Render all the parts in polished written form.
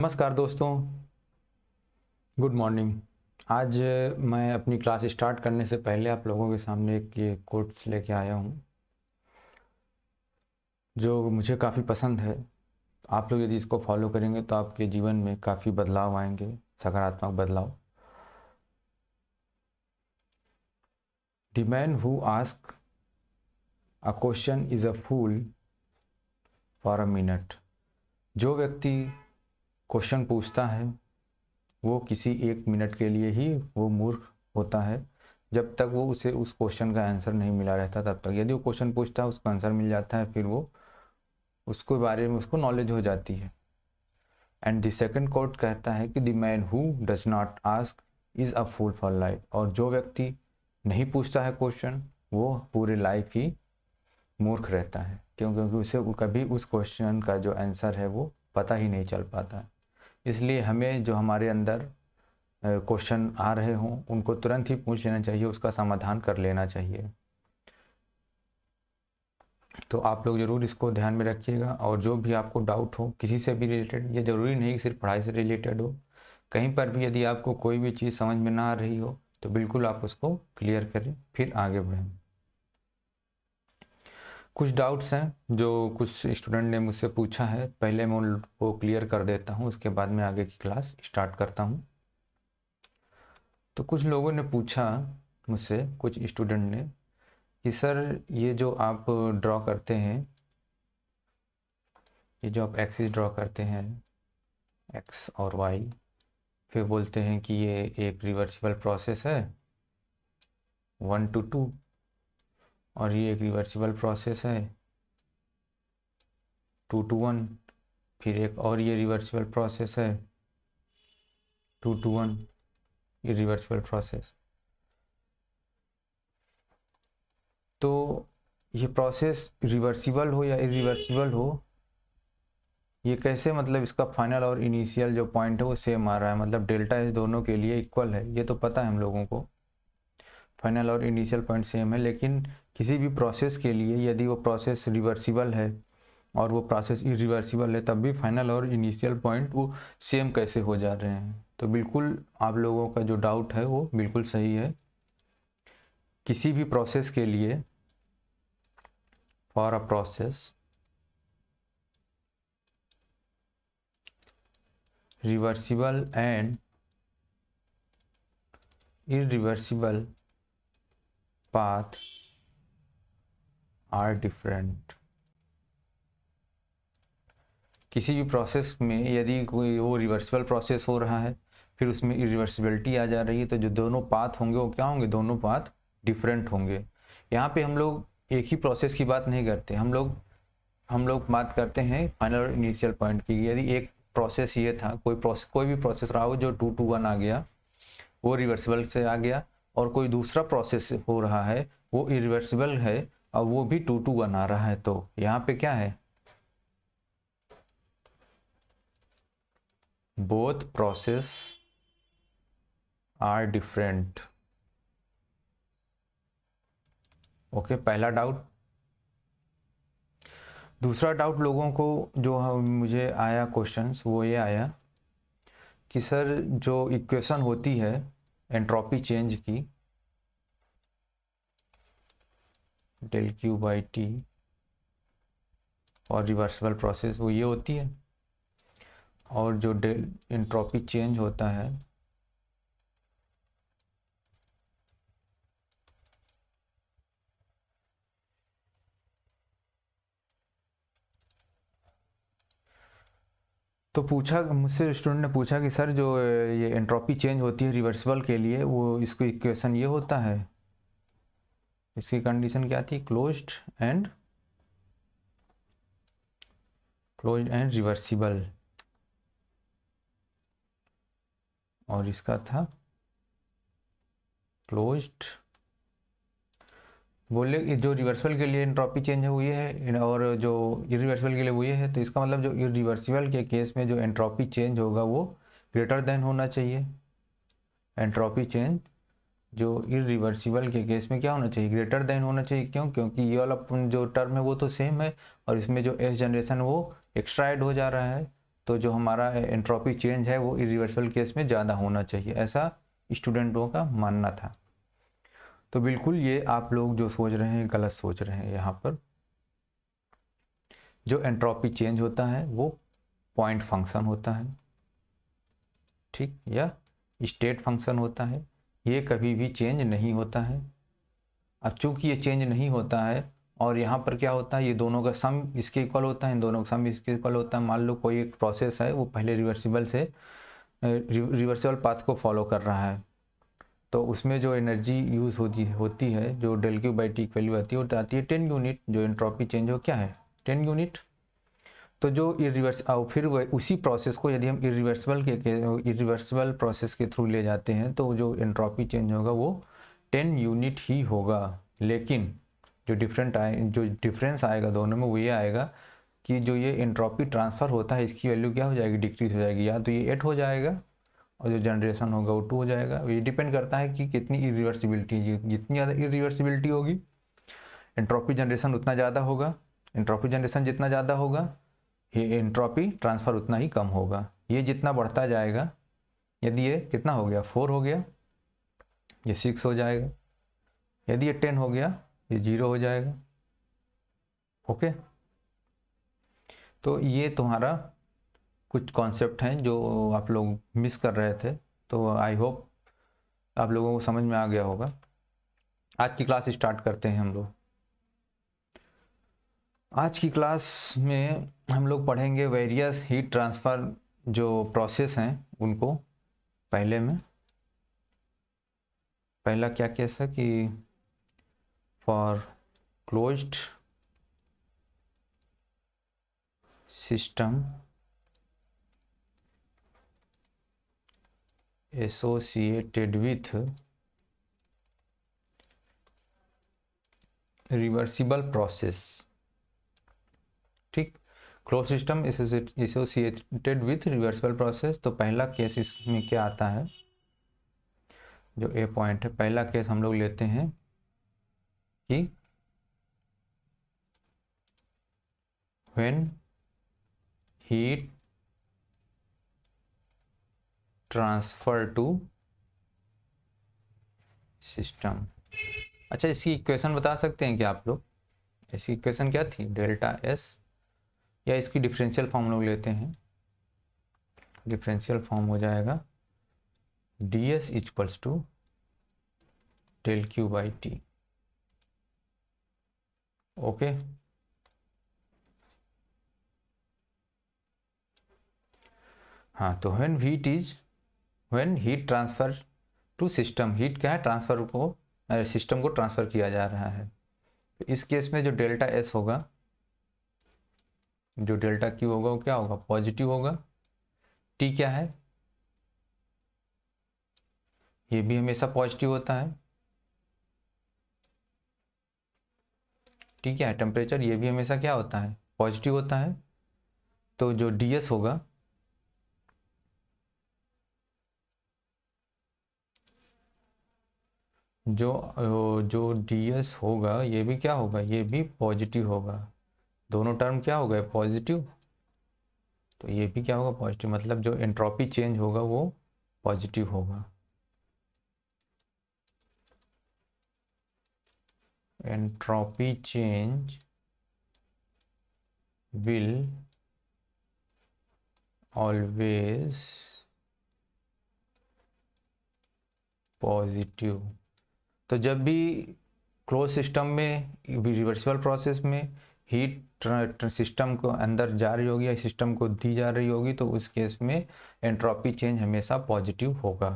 नमस्कार दोस्तों, good morning. आज मैं अपनी क्लास स्टार्ट करने से पहले आप लोगों के सामने एक ये कोट्स लेके आया हूँ जो मुझे काफ़ी पसंद है। आप लोग यदि इसको फॉलो करेंगे तो आपके जीवन में काफ़ी बदलाव आएंगे, सकारात्मक बदलाव। The man who ask a question is a fool for a minute. जो व्यक्ति क्वेश्चन पूछता है वो किसी एक मिनट के लिए ही वो मूर्ख होता है, जब तक वो उसे उस क्वेश्चन का आंसर नहीं मिला रहता तब तक। यदि वो क्वेश्चन पूछता है उसका आंसर मिल जाता है, फिर वो उसके बारे में उसको नॉलेज हो जाती है। एंड द सेकंड कोट कहता है कि the man who does not ask is a fool for life. और जो व्यक्ति नहीं पूछता है क्वेश्चन वो पूरी लाइफ ही मूर्ख रहता है, क्योंकि उसे कभी उस क्वेश्चन का जो आंसर है वो पता ही नहीं चल पाता। इसलिए हमें जो हमारे अंदर क्वेश्चन आ रहे हों उनको तुरंत ही पूछ लेना चाहिए, उसका समाधान कर लेना चाहिए। तो आप लोग ज़रूर इसको ध्यान में रखिएगा। और जो भी आपको डाउट हो किसी से भी रिलेटेड, ये ज़रूरी नहीं कि सिर्फ पढ़ाई से रिलेटेड हो, कहीं पर भी यदि आपको कोई भी चीज़ समझ में ना आ रही हो तो बिल्कुल आप उसको क्लियर करें, फिर आगे बढ़ें। कुछ डाउट्स हैं जो कुछ स्टूडेंट ने मुझसे पूछा है, पहले मैं उनको क्लियर कर देता हूँ, उसके बाद मैं आगे की क्लास स्टार्ट करता हूँ। तो कुछ लोगों ने पूछा मुझसे, कुछ स्टूडेंट ने, कि सर ये जो आप ड्रॉ करते हैं, ये जो आप एक्सिस ड्रॉ करते हैं एक्स और वाई, फिर बोलते हैं कि ये एक रिवर्सिबल प्रोसेस है 1 to 2, और ये एक रिवर्सिबल प्रोसेस है 2 to 1, फिर एक और ये रिवर्सिबल प्रोसेस है 2 to 1, ये रिवर्सिबल प्रोसेस। तो ये प्रोसेस रिवर्सिबल हो या इरिवर्सिबल हो, ये कैसे, मतलब इसका फाइनल और इनिशियल जो पॉइंट है वो सेम आ रहा है, मतलब डेल्टा एस दोनों के लिए इक्वल है, ये तो पता है हम लोगों को, फाइनल और इनिशियल पॉइंट सेम है। लेकिन किसी भी प्रोसेस के लिए यदि वो प्रोसेस रिवर्सिबल है और वो प्रोसेस इरिवर्सिबल है, तब भी फाइनल और इनिशियल पॉइंट वो सेम कैसे हो जा रहे हैं। तो बिल्कुल आप लोगों का जो डाउट है वो बिल्कुल सही है। किसी भी प्रोसेस के लिए, for a process reversible and irreversible path are different। किसी भी प्रोसेस में यदि कोई वो रिवर्सिबल प्रोसेस हो रहा है, फिर उसमें इरिवर्सिबिलिटी आ जा रही है, तो जो दोनों पाथ होंगे वो क्या होंगे, दोनों पाथ डिफरेंट होंगे। यहाँ पे हम लोग एक ही प्रोसेस की बात नहीं करते, हम लोग बात करते हैं फाइनल और इनिशियल पॉइंट की। यदि एक प्रोसेस ये था, कोई भी प्रोसेस रहा हो जो 2 to 1 आ गया, वो रिवर्सिबल से आ गया, और कोई दूसरा प्रोसेस हो रहा है वो इरिवर्सिबल है और वो भी 2 to 1 आ रहा है, तो यहाँ पे क्या है, both process are different. Okay, पहला डाउट। दूसरा डाउट लोगों को जो मुझे आया क्वेश्चंस, वो ये आया कि सर जो इक्वेशन होती है एंट्रोपी चेंज की, del Q by T और रिवर्सिबल प्रोसेस, वो ये होती है, और जो डेल एंट्रोपी चेंज होता है तो पूछा मुझसे, स्टूडेंट ने पूछा कि सर जो ये एंट्रोपी चेंज होती है रिवर्सिबल के लिए, वो इसको इक्वेशन ये होता है, इसकी कंडीशन क्या थी, क्लोज्ड एंड रिवर्सिबल, और इसका था क्लोज्ड। बोले कि जो रिवर्सिबल के लिए एंट्रोपी चेंज है वो ये है, और जो इरिवर्सिबल के लिए वो ये है, तो इसका मतलब जो इरिवर्सिबल के केस में जो एंट्रोपी चेंज होगा वो ग्रेटर देन होना चाहिए। एंट्रोपी चेंज जो इरिवर्सिबल के केस में क्या होना चाहिए, ग्रेटर देन होना चाहिए। क्यों, क्योंकि ये वाला जो टर्म है वो तो सेम है, और इसमें जो एस जनरेशन वो एक्स्ट्रा ऐड हो जा रहा है, तो जो हमारा एंट्रोपी चेंज है वो इरिवर्सिबल केस में ज़्यादा होना चाहिए, ऐसा स्टूडेंटों का मानना था। तो बिल्कुल ये आप लोग जो सोच रहे हैं गलत सोच रहे हैं। यहाँ पर जो एंट्रोपी चेंज होता है वो पॉइंट फंक्शन होता है, ठीक, या स्टेट फंक्शन होता है, ये कभी भी चेंज नहीं होता है। अब चूंकि ये चेंज नहीं होता है और यहाँ पर क्या होता है, ये दोनों का सम इसके इक्वल होता है, इन दोनों का सम इसके इक्वल होता है। मान लो कोई एक प्रोसेस है वो पहले रिवर्सिबल से रिवर्सिबल पाथ को फॉलो कर रहा है, तो उसमें जो एनर्जी यूज़ होती है जो डेल क्यू बाई टी की वैल्यू आती है वो आती है 10 यूनिट। जो एंट्रोपी चेंज हो क्या है 10 यूनिट। तो जो इरिवर्स और फिर उसी प्रोसेस को यदि हम इरिवर्सिबल प्रोसेस के थ्रू ले जाते हैं तो जो एंट्रोपी चेंज होगा वो 10 यूनिट ही होगा। लेकिन जो डिफरेंस आएगा दोनों में वो ये आएगा कि जो ये एंट्रोपी ट्रांसफ़र होता है इसकी वैल्यू क्या हो जाएगी, डिक्रीज हो जाएगी। या तो ये 8 हो जाएगा और जो जनरेशन होगा वो 2 हो जाएगा। ये डिपेंड करता है कि कितनी इरिवर्सिबिलिटी, जितनी ज़्यादा इरिवर्सिबिलिटी होगी एंट्रोपी जनरेशन उतना ज़्यादा होगा। एंट्रोपी जनरेशन जितना ज़्यादा होगा ये एंट्रोपी ट्रांसफ़र उतना ही कम होगा। ये जितना बढ़ता जाएगा, यदि ये कितना हो गया 4 हो गया, ये 6 हो जाएगा। यदि ये 10 हो गया ये 0 हो जाएगा। ओके, तो ये तुम्हारा कुछ कॉन्सेप्ट हैं जो आप लोग मिस कर रहे थे। तो आई होप आप लोगों को समझ में आ गया होगा। आज की क्लास स्टार्ट करते हैं हम लोग। आज की क्लास में हम लोग पढ़ेंगे वेरियस हीट ट्रांसफ़र जो प्रोसेस हैं उनको। पहला क्या केस है कि for closed system associated with reversible process, ठीक, close system associated with reversible process. तो पहला केस इसमें क्या आता है, जो ए पॉइंट है, पहला केस हम लोग लेते हैं कि when heat transfer to system. अच्छा, इसकी इक्वेशन बता सकते हैं क्या आप लोग? इसकी इक्वेशन क्या थी, डेल्टा एस, या इसकी डिफरेंशियल फॉर्म लोग लेते हैं। डिफरेंशियल फॉर्म हो जाएगा d S equals to del Q by T. Okay, हाँ, तो when heat transfer to system, heat क्या है, ट्रांसफर को सिस्टम को ट्रांसफर किया जा रहा है। तो इस केस में जो डेल्टा एस होगा, जो डेल्टा क्यू होगा वो क्या होगा, पॉजिटिव होगा। टी क्या है, ये भी हमेशा पॉजिटिव होता है। टी क्या है, टेम्परेचर, ये भी हमेशा क्या होता है, पॉजिटिव होता है। तो जो डी एस होगा, जो डी एस होगा ये भी क्या होगा, ये भी पॉजिटिव होगा। दोनों टर्म क्या हो गए, पॉजिटिव। तो ये भी क्या होगा, पॉजिटिव। मतलब जो एंट्रोपी चेंज होगा वो पॉजिटिव होगा। Entropy change will always positive. तो जब भी क्लोज सिस्टम में रिवर्सिबल प्रोसेस में हीट सिस्टम को अंदर जा रही होगी या सिस्टम को दी जा रही होगी तो उस केस में एंट्रोपी चेंज हमेशा पॉजिटिव होगा।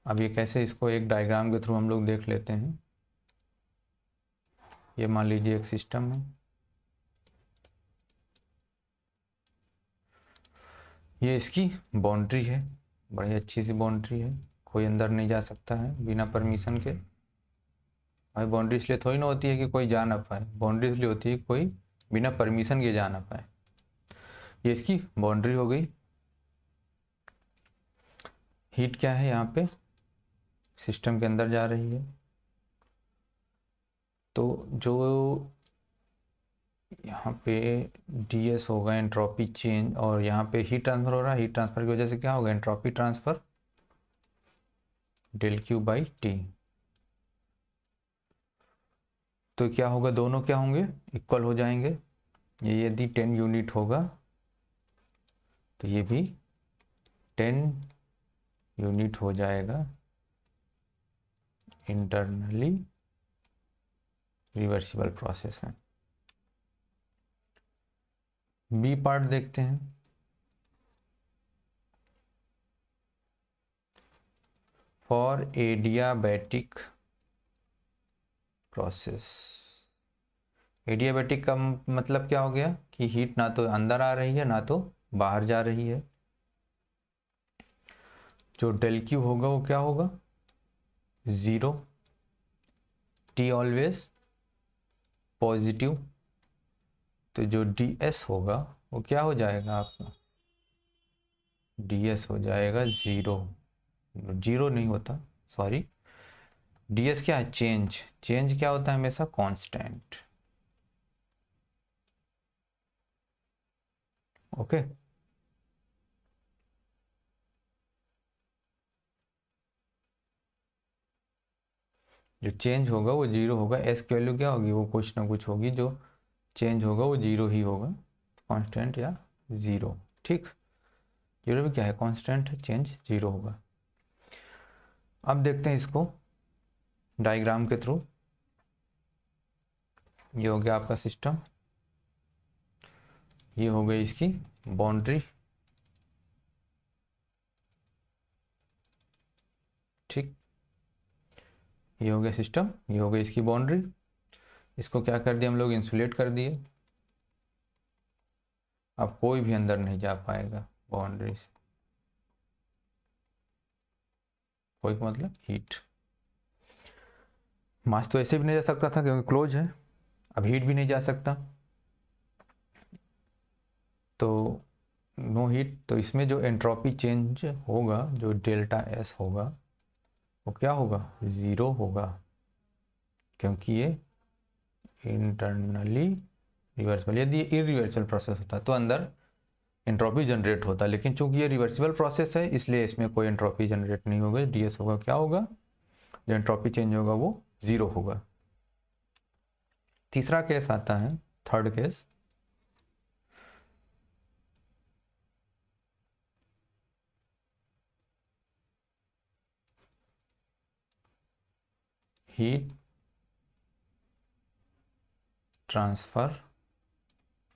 अब ये कैसे, इसको एक डायग्राम के थ्रू हम लोग देख लेते हैं। ये मान लीजिए एक सिस्टम है, ये इसकी बाउंड्री है, बड़ी अच्छी सी बाउंड्री है, कोई अंदर नहीं जा सकता है बिना परमिशन के। भाई बाउंड्री इसलिए थोड़ी ना होती है कि कोई जा ना पाए, बाउंड्री इसलिए होती है कि कोई बिना परमिशन के जा ना पाए। ये इसकी बाउंड्री हो गई। हीट क्या है, यहाँ पे सिस्टम के अंदर जा रही है। तो जो यहाँ पे ds होगा एंट्रोपी चेंज, और यहाँ पे हीट ट्रांसफर हो रहा है, हीट ट्रांसफर की वजह से क्या होगा, entropy transfer del Q by T. तो क्या होगा, दोनों क्या होंगे, इक्वल हो जाएंगे। ये यदि 10 यूनिट होगा तो ये भी 10 यूनिट हो जाएगा, इंटरनली रिवर्सिबल प्रोसेस है। बी पार्ट देखते हैं। फॉर एडियाबैटिक प्रोसेस, एडियाबैटिक का मतलब क्या हो गया कि हीट ना तो अंदर आ रही है ना तो बाहर जा रही है। जो डेल क्यू होगा वो क्या होगा, 0, टी ऑलवेज पॉजिटिव। तो जो डी एस होगा वो क्या हो जाएगा आपका, डी एस हो जाएगा 0, 0 नहीं होता, सॉरी, डी एस क्या है, चेंज, चेंज क्या होता है हमेशा, कांस्टेंट। ओके, जो चेंज होगा वो 0 होगा, एस की वैल्यू क्या होगी, वो कुछ ना कुछ होगी, जो चेंज होगा वो 0 ही होगा, कांस्टेंट या 0। ठीक, 0 भी क्या है, कांस्टेंट है, चेंज 0 होगा। अब देखते हैं इसको डायग्राम के थ्रू। ये हो गया आपका सिस्टम, ये हो गई इसकी बाउंड्री। ठीक, ये हो गया सिस्टम, ये हो गई इसकी बाउंड्री। इसको क्या कर दिया हम लोग, इंसुलेट कर दिए। अब कोई भी अंदर नहीं जा पाएगा बाउंड्री से, कोई का मतलब हीट। मास तो ऐसे भी नहीं जा सकता था क्योंकि क्लोज है, अब हीट भी नहीं जा सकता, तो नो हीट। तो इसमें जो एंट्रोपी चेंज होगा, जो डेल्टा एस होगा वो क्या होगा, 0 होगा, क्योंकि ये इंटरनली रिवर्सिबल। यदि ये इरिवर्सिबल प्रोसेस होता तो अंदर एंट्रोपी जनरेट होता, लेकिन चूंकि ये रिवर्सिबल प्रोसेस है इसलिए इसमें कोई एंट्रोपी जनरेट नहीं होगा। डीएस होगा क्या होगा, जो एंट्रोपी चेंज होगा वो 0 होगा। तीसरा केस आता है, third case. Heat transfer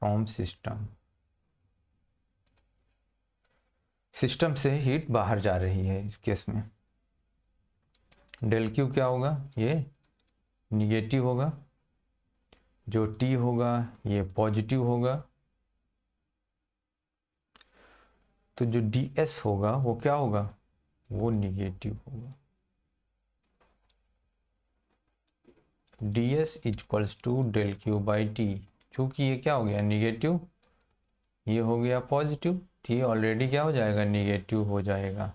from system, system से हीट बाहर जा रही है। इस केस में डेल क्यू क्या होगा, ये निगेटिव होगा, जो टी होगा ये पॉजिटिव होगा। तो जो डी एस होगा वो क्या होगा, वो निगेटिव होगा। D S equals to del Q by T. चूँकि ये क्या हो गया, निगेटिव, ये हो गया पॉजिटिव, तो ये ऑलरेडी क्या हो जाएगा, निगेटिव हो जाएगा।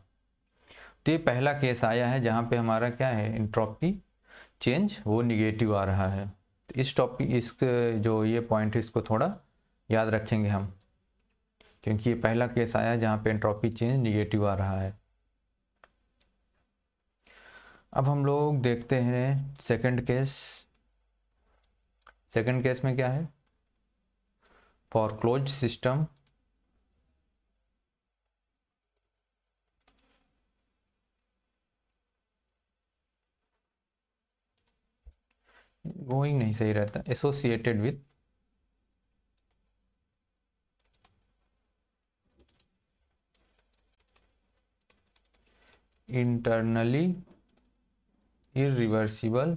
तो ये पहला केस आया है जहाँ पे हमारा क्या है, एंट्रोपी चेंज वो निगेटिव आ रहा है। तो इस टॉपिक, इस जो ये पॉइंट है इसको थोड़ा याद रखेंगे हम, क्योंकि ये पहला केस आया है जहाँ पे एंट्रोपी चेंज निगेटिव आ रहा है। अब हम लोग देखते हैं सेकंड केस। सेकंड केस में क्या है, फॉर क्लोज्ड सिस्टम गोइंग नहीं सही रहता, associated with internally irreversible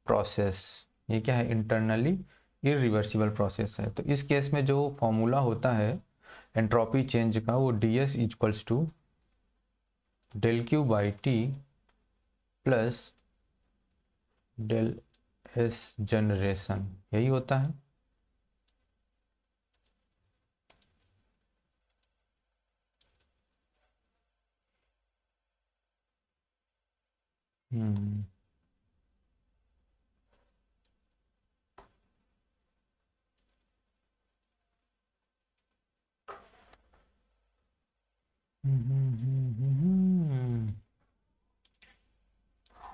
process. ये क्या है, इंटरनली इरिवर्सिबल प्रोसेस है। तो इस केस में जो फॉर्मूला होता है एंट्रोपी चेंज का, वो d S equals to del Q by T plus del S generation, यही होता है। हम्म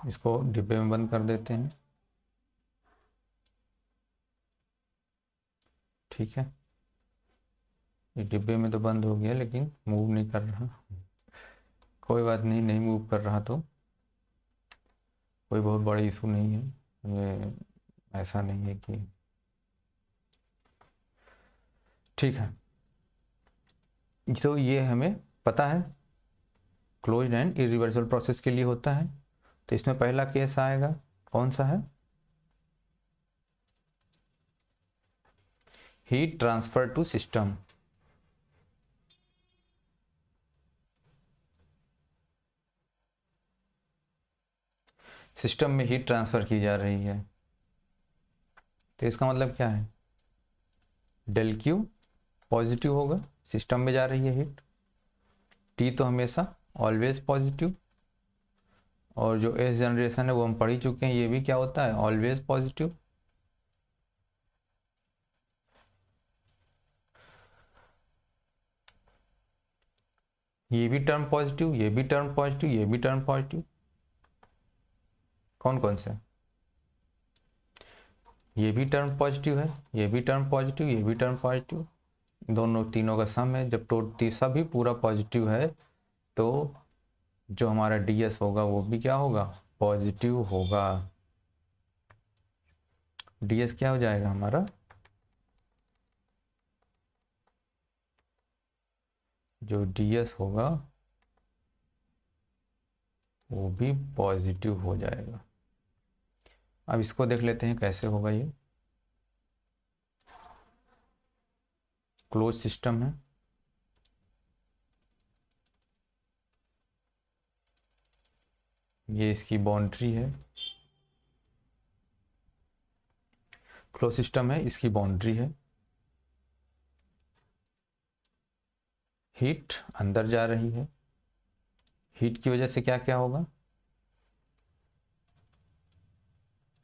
इसको डिब्बे में बंद कर देते हैं। ठीक है, ये डिब्बे में तो बंद हो गया लेकिन मूव नहीं कर रहा। कोई बात नहीं, नहीं मूव कर रहा तो कोई बहुत बड़ा इशू नहीं है। ये ऐसा नहीं है कि, ठीक है। तो ये हमें पता है क्लोज्ड एंड इरिवर्सिबल प्रोसेस के लिए होता है। तो इसमें पहला केस आएगा, कौन सा है? Heat transfer to system. System में हीट ट्रांसफर की जा रही है, तो इसका मतलब क्या है? डेल क्यू पॉजिटिव होगा, सिस्टम में जा रही है हीट। टी तो हमेशा ऑलवेज पॉजिटिव, और जो एस जनरेशन है वो हम पढ़ ही चुके हैं, ये भी क्या होता है? Always positive. ये भी टर्म पॉजिटिव, ये भी टर्म पॉजिटिव, ये भी टर्म पॉजिटिव। कौन कौन से? ये भी टर्म पॉजिटिव है, ये भी टर्म पॉजिटिव, ये भी टर्म पॉजिटिव। दोनों तीनों का सम है। जब टोटल सभी पूरा पॉजिटिव है तो जो हमारा ds होगा वो भी क्या होगा? पॉजिटिव होगा। ds क्या हो जाएगा हमारा? जो ds होगा वो भी पॉजिटिव हो जाएगा। अब इसको देख लेते हैं कैसे होगा ये। क्लोज सिस्टम है, ये इसकी बाउंड्री है। क्लोज सिस्टम है, इसकी बाउंड्री है। हीट अंदर जा रही है, हीट की वजह से क्या क्या होगा?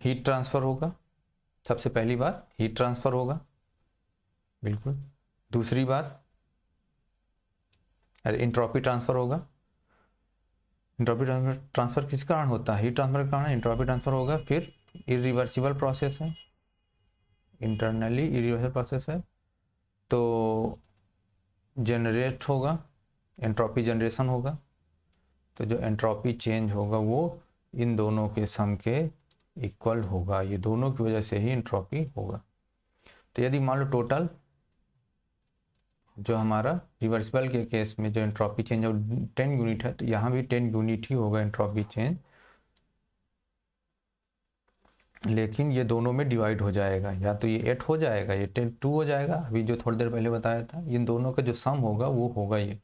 हीट ट्रांसफर होगा। सबसे पहली बात हीट ट्रांसफर होगा, बिल्कुल। दूसरी बात, अरे इंट्रॉपी ट्रांसफर होगा। इंट्रॉपी ट्रांसफर किस कारण होता है? हीट ट्रांसफर के कारण इंट्रॉपी ट्रांसफर होगा। फिर इरिवर्सिबल प्रोसेस है, इंटरनली इरिवर्सिबल प्रोसेस है, तो जनरेट होगा, एंट्रोपी जनरेशन होगा। तो जो एंट्रोपी चेंज होगा वो इन दोनों के सम के इक्वल होगा, ये दोनों की वजह से ही एंट्रोपी होगा। तो यदि मान लो टोटल जो हमारा रिवर्सिबल के केस में जो एंट्रोपी चेंज 10 यूनिट है, तो यहाँ भी 10 यूनिट ही होगा एंट्रोपी चेंज, लेकिन ये दोनों में डिवाइड हो जाएगा। या तो ये 8 हो जाएगा, ये 2 हो जाएगा, अभी जो थोड़ी देर पहले बताया था। इन दोनों का जो सम होगा वो होगा ये।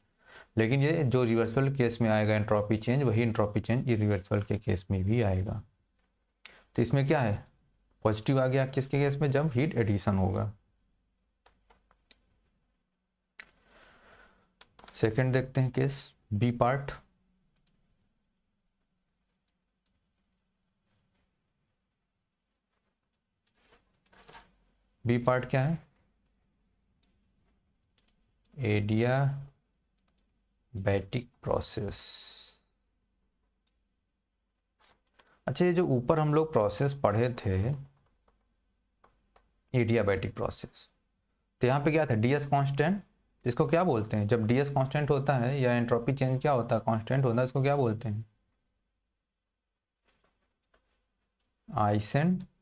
लेकिन ये जो रिवर्सिबल केस में आएगा एंट्रोपी चेंज, वही एंट्रोपी चेंज इरिवर्सिबल के केस में भी आएगा। तो इसमें क्या है? पॉजिटिव आ गया किसके केस में? जब हीट एडिशन होगा। सेकंड देखते हैं case, B part. B part क्या है? Adiabatic process. अच्छा, ये जो ऊपर हम लोग प्रोसेस पढ़े थे, एडियाबैटिक प्रोसेस, तो यहाँ पे क्या था? ds constant. इसको क्या बोलते हैं? जब ds कांस्टेंट होता है या एंट्रोपी चेंज क्या होता है? कांस्टेंट होता है, इसको क्या बोलते हैं? Isentropic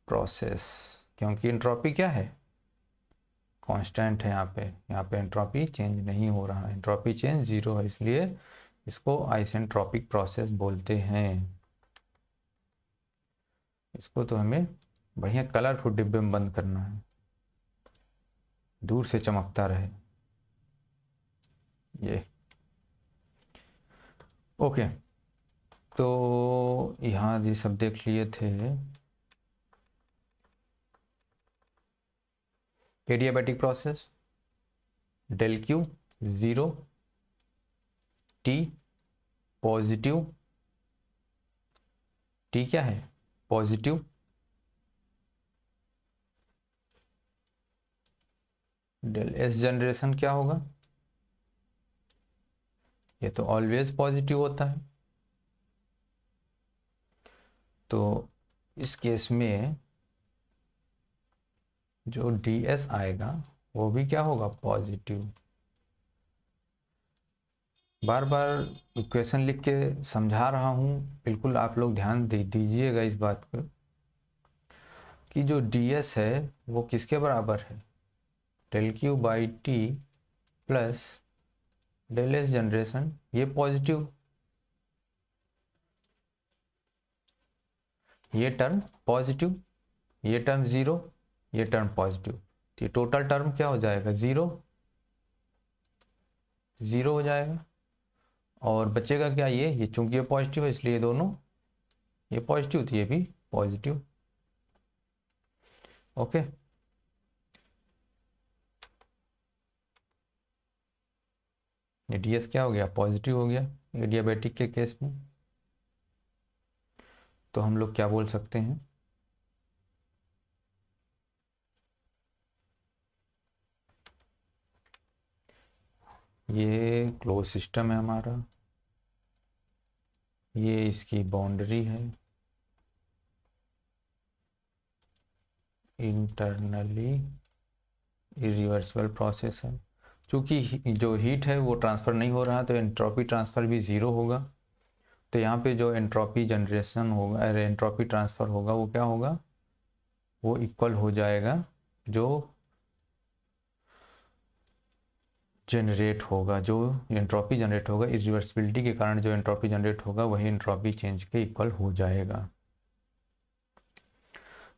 process. क्योंकि एंट्रोपी क्या है? कांस्टेंट है। यहाँ पे एंट्रोपी चेंज नहीं हो रहा है, एंट्रोपी चेंज 0 है, इसलिए इसको आइसेंट्रोपिक प्रोसेस बोलते हैं। इसको तो हमें बढ़िया कलरफुल डिब्बे में बंद करना है, दूर से चमकता रहे ये। ओके, तो यहाँ ये सब देख लिए थे। Adiabatic process, del Q 0, T positive, T क्या है? पॉजिटिव। डेल एस जनरेशन क्या होगा? ये तो ऑलवेज पॉजिटिव होता है। तो इस केस में जो ds आएगा वो भी क्या होगा, पॉजिटिव। बार बार इक्वेशन लिख के समझा रहा हूँ, बिल्कुल आप लोग ध्यान दे दीजिएगा इस बात पर कि जो ds है वो किसके बराबर है, del Q by T plus del S generation, ये पॉजिटिव, ये टर्म पॉजिटिव, ये टर्म ज़ीरो, ये टर्म पॉजिटिव, तो ये टोटल टर्म क्या हो जाएगा, ज़ीरो, ज़ीरो हो जाएगा। और बचेगा क्या, ये चूंकि ये पॉजिटिव है इसलिए दोनों, ये पॉजिटिव थी ये भी पॉजिटिव। ओके, ये ds क्या हो गया, पॉजिटिव हो गया एडियाबैटिक के केस में। तो हम लोग क्या बोल सकते हैं, ये क्लोज सिस्टम है हमारा, ये इसकी बाउंड्री है, इंटरनली इरिवर्सिबल प्रोसेस है। चूँकि जो हीट है वो ट्रांसफ़र नहीं हो रहा तो एंट्रोपी ट्रांसफ़र भी ज़ीरो होगा। तो यहाँ पे जो एंट्रोपी जनरेशन होगा, अरे एंट्रोपी ट्रांसफ़र होगा वो क्या होगा, वो इक्वल हो जाएगा जो जनरेट होगा, जो एंट्रोपी जनरेट होगा, इरिवर्सिबिलिटी के कारण जो एंट्रोपी जनरेट होगा वही एंट्रोपी चेंज के इक्वल हो जाएगा।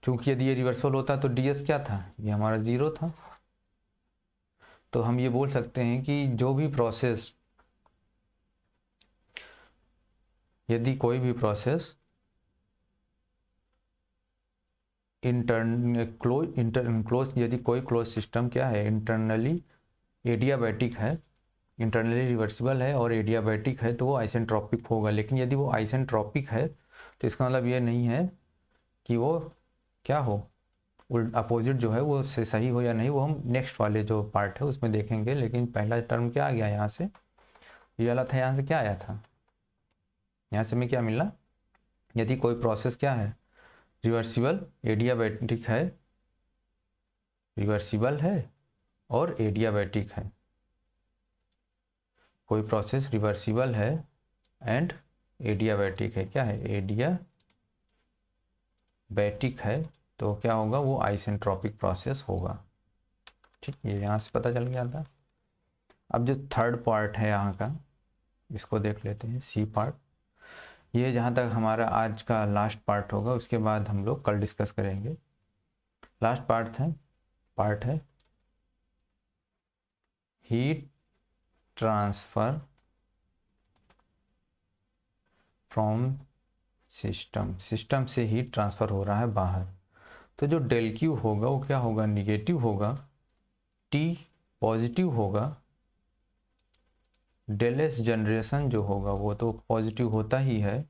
क्योंकि यदि ये रिवर्सल होता तो ds क्या था, ये हमारा ज़ीरो था। तो हम ये बोल सकते हैं कि जो भी प्रोसेस, यदि कोई भी प्रोसेस क्लोज, यदि कोई क्लोज सिस्टम क्या है, इंटरनली एडियाबैटिक है, इंटरनली रिवर्सिबल है और एडियाबैटिक है तो वो आइसेंट्रोपिक होगा। लेकिन यदि वो आइसेंट्रोपिक है तो इसका मतलब ये नहीं है कि वो क्या हो, अपोजिट जो है वो से सही हो या नहीं, वो हम नेक्स्ट वाले जो पार्ट है उसमें देखेंगे। लेकिन पहला टर्म क्या आ गया यहाँ से, ये वाला था, यहाँ से क्या आया था, यहाँ से हमें क्या मिला, यदि कोई प्रोसेस क्या है, रिवर्सिबल एडियाबैटिक है, रिवर्सिबल है और एडियाबैटिक है, कोई प्रोसेस रिवर्सिबल है एंड एडियाबैटिक है, क्या है, एडियाबैटिक है, तो क्या होगा, वो आइसेंट्रोपिक प्रोसेस होगा। ठीक, ये यहाँ से पता चल गया था। अब जो थर्ड पार्ट है यहाँ का, इसको देख लेते हैं, सी पार्ट। ये जहाँ तक हमारा आज का लास्ट पार्ट होगा, उसके बाद हम लोग कल डिस्कस करेंगे। लास्ट पार्ट है हीट ट्रांसफ़र फ्रॉम सिस्टम से हीट ट्रांसफ़र हो रहा है बाहर। तो जो डेल क्यू होगा वो क्या होगा, निगेटिव होगा, टी पॉजिटिव होगा, डेल एस जनरेशन जो होगा वो तो पॉजिटिव होता ही है।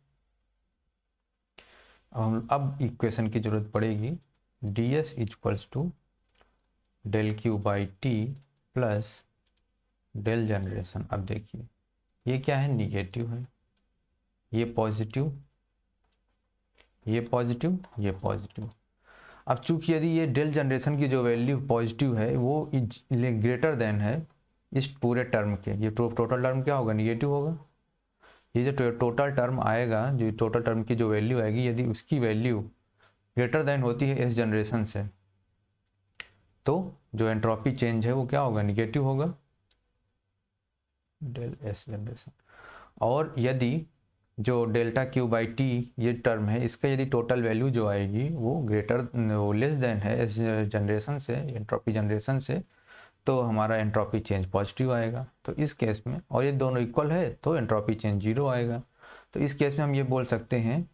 अब इक्वेशन की ज़रूरत पड़ेगी, d S equals to del Q by T plus del generation. अब देखिए ये क्या है, निगेटिव है, ये पॉजिटिव, ये पॉजिटिव, ये पॉजिटिव। अब चूंकि यदि ये डेल जनरेशन की जो वैल्यू पॉजिटिव है वो ग्रेटर देन है इस पूरे टर्म के, ये टोटल टर्म क्या होगा, निगेटिव होगा। ये जो टोटल टर्म आएगा, जो टोटल टर्म की जो वैल्यू आएगी, यदि उसकी वैल्यू ग्रेटर देन होती है एस जनरेशन से, तो जो एंट्रोपी चेंज है वो क्या होगा, निगेटिव होगा, डेल एस जनरेशन। और यदि जो डेल्टा क्यू बाई टी ये टर्म है, इसका यदि टोटल वैल्यू जो आएगी वो वो लेस देन है एस जनरेशन से, एंट्रोपी जनरेशन से, तो हमारा एंट्रोपी चेंज पॉजिटिव आएगा। तो इस केस में, और ये दोनों इक्वल है तो एंट्रोपी चेंज जीरो आएगा। तो इस केस में हम ये बोल सकते हैं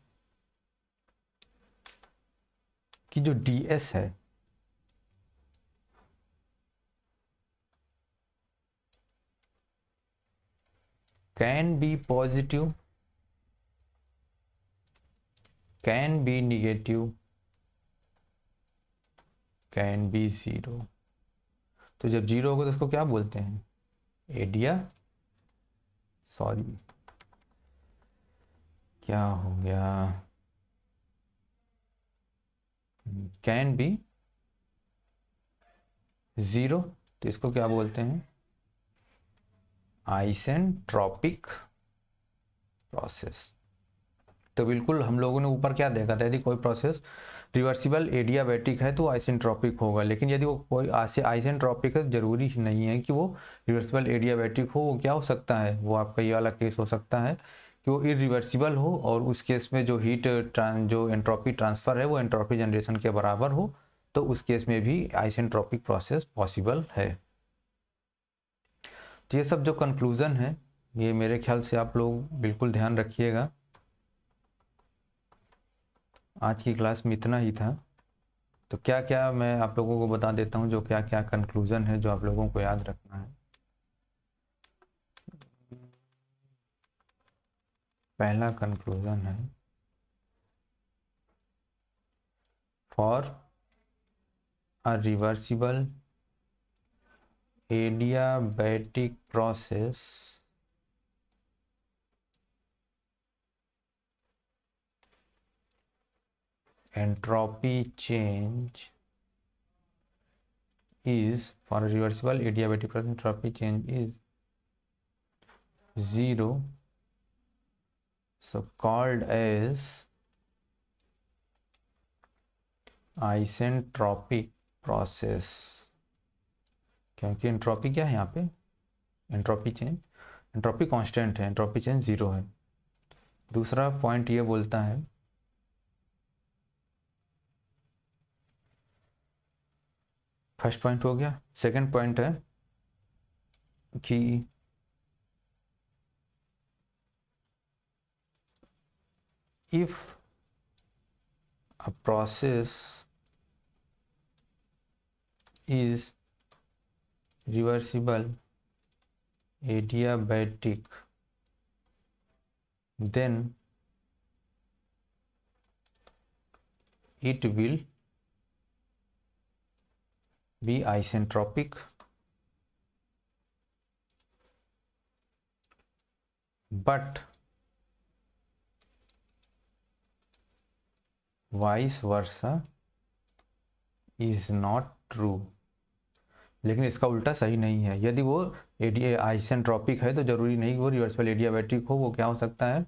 कि जो ds है can be positive, can be negative, can be zero. तो जब जीरो होगा तो इसको क्या बोलते हैं, एडिया सॉरी, क्या हो गया, कैन बी ज़ीरो, तो इसको क्या बोलते हैं, आइसेंट्रोपिक प्रोसेस। तो बिल्कुल हम लोगों ने ऊपर क्या देखा था, यदि कोई प्रोसेस रिवर्सिबल एडियाबैटिक है तो आइसेंट्रोपिक होगा, लेकिन यदि वो कोई आइसेंट्रोपिक है, जरूरी नहीं है कि वो रिवर्सिबल एडियाबैटिक हो। वो क्या हो सकता है, वो आपका ये वाला केस हो सकता है कि वो इरिवर्सिबल हो, और उस केस में जो जो एंट्रोपी ट्रांसफ़र है वो एंट्रोपी जनरेशन के बराबर हो, तो उस केस में भी आइसेंट्रोपिक प्रोसेस पॉसिबल है। तो ये सब जो कंक्लूज़न है, ये मेरे ख्याल से आप लोग बिल्कुल ध्यान रखिएगा। आज की क्लास में इतना ही था। तो क्या क्या मैं आप लोगों को बता देता हूँ, जो क्या क्या कंक्लूज़न है जो आप लोगों को याद रखना है। पहला कंक्लूज़न है, for a reversible adiabatic process entropy change is, for a reversible adiabatic process entropy change is zero, so called as isentropic process। क्योंकि एंट्रोपी क्या है यहाँ पे, एंट्रोपी चेंज, एंट्रोपी कांस्टेंट है, एंट्रोपी चेंज ज़ीरो है। दूसरा point ये बोलता है, फर्स्ट पॉइंट हो गया। सेकंड पॉइंट है कि if a process is reversible adiabatic, then it will be isentropic, but vice versa is not true। लेकिन इसका उल्टा सही नहीं है। यदि वो आइसेंट्रोपिक है तो जरूरी नहीं कि वो रिवर्सिबल एडियाबैटिक हो। वो क्या हो सकता है,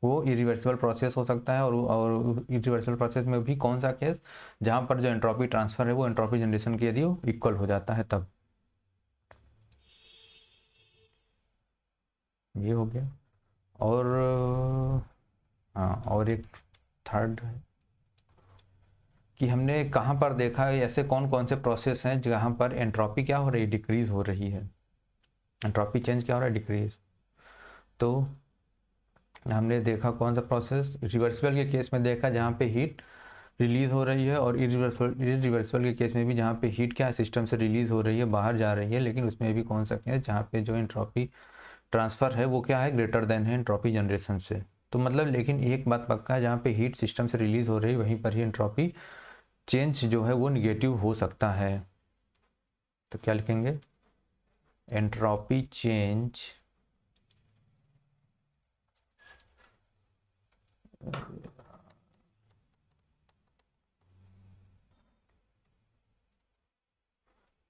वो इरिवर्सिबल प्रोसेस हो सकता है। और इरिवर्सिबल प्रोसेस में भी कौन सा केस, जहाँ पर जो एंट्रोपी ट्रांसफ़र है वो एंट्रोपी जनरेशन के यदि वो इक्वल हो जाता है तब। ये हो गया। और हाँ, और एक थर्ड है कि हमने कहाँ पर देखा है, ऐसे कौन कौन से प्रोसेस हैं जहाँ पर एंट्रोपी क्या हो रही है, डिक्रीज़ हो रही है, एंट्रोपी चेंज क्या हो रहा है, डिक्रीज़। तो हमने देखा कौन सा प्रोसेस, रिवर्सिबल के केस में देखा जहाँ पे हीट रिलीज़ हो रही है, और इरिवर्सिबल के केस में भी जहाँ पे हीट क्या सिस्टम से रिलीज़ हो रही है, बाहर जा रही है। लेकिन उसमें भी कौन सा केस जहाँ पे जो एंट्रोपी ट्रांसफ़र है वो क्या है, ग्रेटर देन है एंट्रोपी जनरेशन से। तो मतलब, लेकिन एक बात पक्का है, जहाँ पे हीट सिस्टम से रिलीज़ हो रही है वहीं पर ही एंट्रोपी चेंज जो है वो निगेटिव हो सकता है। तो क्या लिखेंगे, एंट्रोपी चेंज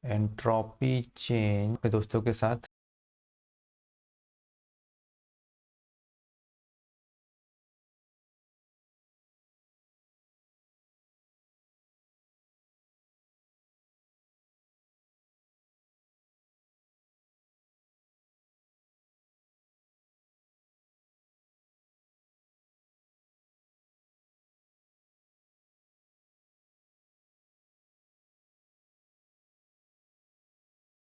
एंट्रोपी चेंज अपने दोस्तों के साथ